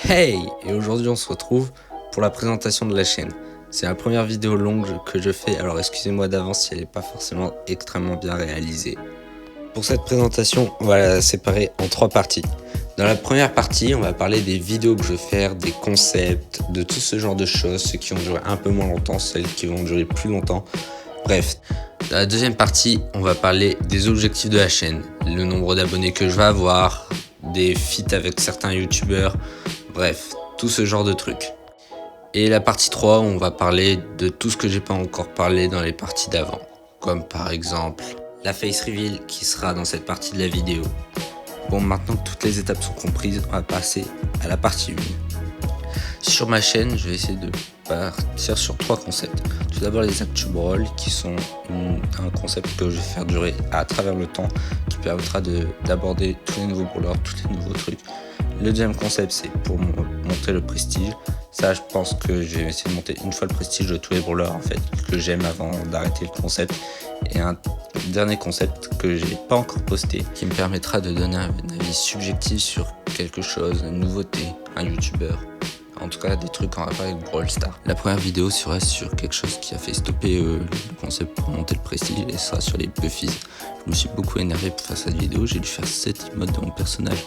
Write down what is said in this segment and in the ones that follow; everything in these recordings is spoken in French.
Hey! Et aujourd'hui on se retrouve pour la présentation de la chaîne. C'est la première vidéo longue que je fais, alors excusez-moi d'avance si elle n'est pas forcément extrêmement bien réalisée. Pour cette présentation, on va la séparer en 3 parties. Dans la première partie, on va parler des vidéos que je vais faire, des concepts, de tout ce genre de choses, ceux qui vont durer un peu moins longtemps, celles qui vont durer plus longtemps. Bref, dans la deuxième partie, on va parler des objectifs de la chaîne, le nombre d'abonnés que je vais avoir, des feats avec certains youtubeurs, bref, tout ce genre de trucs. Et la partie 3, on va parler de tout ce que j'ai pas encore parlé dans les parties d'avant, comme par exemple la face reveal qui sera dans cette partie de la vidéo. Bon, maintenant que toutes les étapes sont comprises, on va passer à la partie 1. Sur ma chaîne, je vais essayer de partir sur 3 concepts. Tout d'abord les actu brawl qui sont un concept que je vais faire durer à travers le temps, qui permettra d'aborder tous les nouveaux brawlers, tous les nouveaux trucs. Le deuxième concept, c'est pour monter le prestige. Ça, je pense que je vais essayer de monter une fois le prestige de tous les brawlers en fait, que j'aime avant d'arrêter le concept. Et un dernier concept que j'ai pas encore posté, qui me permettra de donner un avis subjectif sur quelque chose, une nouveauté, un youtubeur. En tout cas, des trucs en rapport avec Brawl Stars. La première vidéo sera sur quelque chose qui a fait stopper le concept pour monter le prestige, et ce sera sur les Puffies. Je me suis beaucoup énervé pour faire cette vidéo, j'ai dû faire 7 emotes de mon personnage.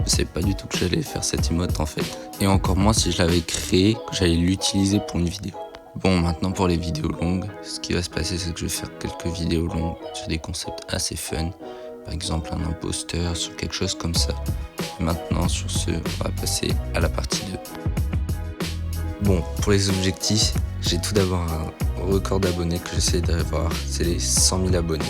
Je savais pas du tout que j'allais faire cette emote en fait. Et encore moins si je l'avais créé, que j'allais l'utiliser pour une vidéo. Bon, maintenant pour les vidéos longues, ce qui va se passer, c'est que je vais faire quelques vidéos longues sur des concepts assez fun. Par exemple un imposteur, sur quelque chose comme ça. Et maintenant, sur ce, on va passer à la partie 2. Bon, pour les objectifs, j'ai tout d'abord un record d'abonnés que j'essaie d'avoir, c'est les 100 000 abonnés,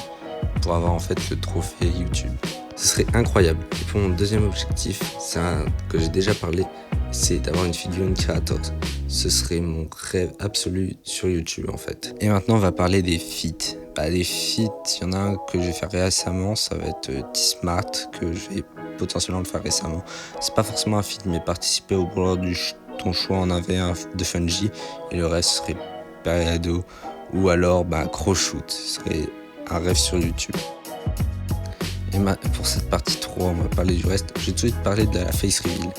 pour avoir en fait le trophée YouTube. Ce serait incroyable. Et pour mon deuxième objectif, c'est un que j'ai déjà parlé, c'est d'avoir une figurine Kratos. Ce serait mon rêve absolu sur YouTube en fait. Et maintenant on va parler des feats. Les feats, il y en a un que je vais faire récemment, ça va être T-Smart, que je vais potentiellement faire récemment. C'est pas forcément un feat, mais participer au brawler du ton choix en avait un de Fungi, et le reste serait Pereado, ou alors Crowshoot, ce serait un rêve sur YouTube. Et pour cette partie 3, on va parler du reste. Je vais tout de suite parler de la face reveal.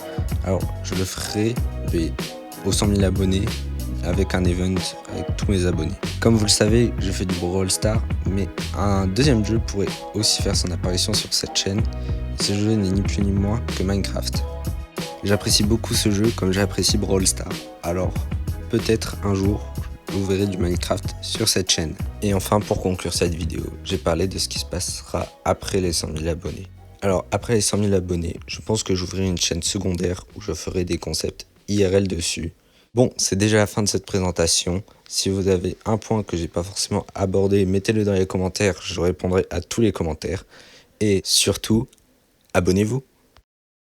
Alors, je le ferai aux 100 000 abonnés avec un event avec tous mes abonnés. Comme vous le savez, je fais du Brawl Stars, mais un deuxième jeu pourrait aussi faire son apparition sur cette chaîne. Ce jeu n'est ni plus ni moins que Minecraft. J'apprécie beaucoup ce jeu comme j'apprécie Brawl Stars. Alors, peut-être un jour, vous verrez du Minecraft sur cette chaîne. Et enfin, pour conclure cette vidéo, j'ai parlé de ce qui se passera après les 100 000 abonnés. Alors, après les 100 000 abonnés, je pense que j'ouvrirai une chaîne secondaire où je ferai des concepts IRL dessus. Bon, c'est déjà la fin de cette présentation. Si vous avez un point que j'ai pas forcément abordé, mettez-le dans les commentaires, je répondrai à tous les commentaires. Et surtout, abonnez-vous.